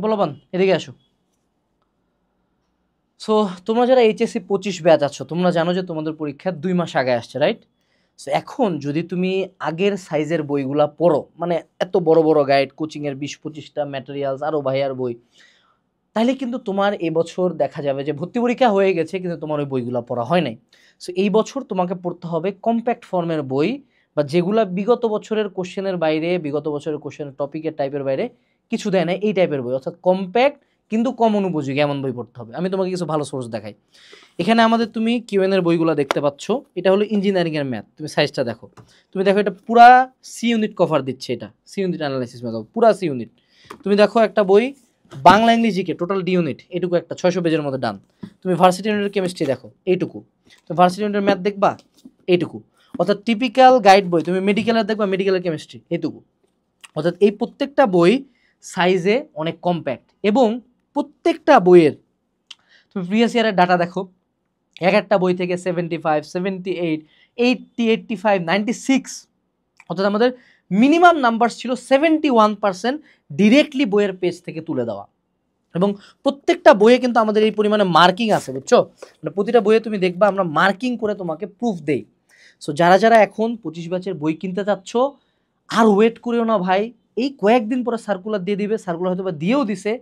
বলবান এদিকে আসো। সো তোমরা যারা এইচএসসি 25 ব্যাচ আছো তোমরা জানো যে তোমাদের পরীক্ষা 2 মাস আগে আসছে, রাইট? সো এখন যদি তুমি আগের সাইজের বইগুলা পড়ো, মানে এত বড় বড় গাইড, কোচিংয়ের 20-25টা ম্যাটেরিয়ালস, আরও ভাইয়ার বই, তাহলে কিন্তু তোমার এবছর দেখা যাবে যে ভর্তি পরীক্ষা হয়ে গেছে কিন্তু তোমার ওই বইগুলো পড়া হয় নাই। সো এই বছর তোমাকে পড়তে হবে কম্প্যাক্ট ফর্মের বই, বা যেগুলা বিগত বছরের কোশ্চেনের বাইরে, বিগত বছরের কোশ্চেনের টপিকের টাইপের বাইরে কিছু দেয় না, এই টাইপের বই, অর্থাৎ কম্প্যাক্ট কিন্তু কম অনুপযোগী এমন বই পড়তে হবে। আমি তোমাকে কিছু ভালো সোর্স দেখাই। এখানে আমাদের তুমি কিউএন এর বইগুলো দেখতে পাচ্ছ। এটা হলো ইঞ্জিনিয়ারিং এর ম্যাথ, তুমি সাইজটা দেখো, তুমি দেখো এটা পুরা সি ইউনিট কভার দিচ্ছে, এটা সি ইউনিট অ্যানালাইসিস ম্যাথ, পুরা সি ইউনিট। তুমি দেখো একটা বই Bangla English GK total D unit, এইটুকু একটা 600 পেজের মধ্যে ডান। তুমি ভার্সিটি ইউনিটের কেমিস্ট্রি দেখো এইটুকু, তুমি ভার্সিটি ইউনিটের ম্যাথ দেখবা এইটুকু। অর্থাৎ টিপিক্যাল গাইড বই, তুমি মেডিকেলের দেখবা মেডিকেলের কেমিস্ট্রি এইটুকু। অর্থাৎ এই প্রত্যেকটা বই সাইজে অনেক কম্প্যাক্ট, এবং প্রত্যেকটা বইয়ের তুমি প্রিভিয়াস ইয়ারের ডাটা দেখো, এক একটা বই থেকে 75, 78, 80, 85, 96, অর্থাৎ আমাদের মিনিমাম নাম্বার ছিল 71% ডিরেক্টলি বইয়ের পেজ থেকে তুলে দেওয়া। এবং প্রত্যেকটা বইয়ে কিন্তু আমাদের এই পরিমাণে মার্কিং আছে, বুঝছো? মানে প্রতিটা বইয়ে তুমি দেখবা আমরা মার্কিং করে তোমাকে প্রুফ দেই। সো যারা যারা এখন 25 ব্যাচের বই কিনতে চাচ্ছ, আর ওয়েট করিও না ভাই, এই কয়েকদিন পরে সার্কুলার দিয়ে দিবে, সার্কুলার হয়তো বা দিয়েও দিছে।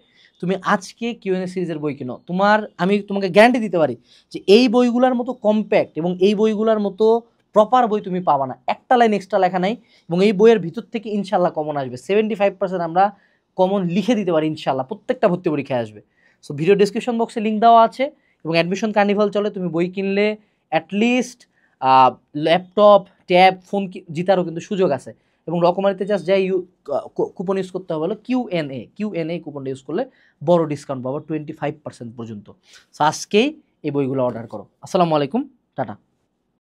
তুমি আজকে কিউএনএ সিরিজের বই কিনো, আমি তোমাকে গ্যারান্টি দিতে পারি যে এই বইগুলোর মতো কম্প্যাক্ট এবং এই বইগুলোর মতো প্রপার বই তুমি পাবা না, একটা লাইন এক্সট্রা লেখা নাই। এবং এই বইয়ের ভিতর থেকে ইনশাল্লাহ কমন আসবে, 75% আমরা কমন লিখে দিতে পারি ইনশাল্লাহ, প্রত্যেকটা ভর্তি পরীক্ষায় আসবে। সো ভিডিও ডিসক্রিপশন বক্সে লিঙ্ক দেওয়া আছে, এবং অ্যাডমিশন কার্নিভাল চলে, তুমি বই কিনলে অ্যাটলিস্ট ল্যাপটপ, ট্যাব, ফোন জিতারও কিন্তু সুযোগ আছে। এবং রকমারিতে জাস্ট যাই কুপন ইউজ করতে হবে হলো কিউএনএ কুপনটা ইউজ করলে বড় ডিসকাউন্ট পাবো 25% পর্যন্ত। সো আজকেই এই বইগুলো অর্ডার করো। আসসালামু আলাইকুম, টাটা।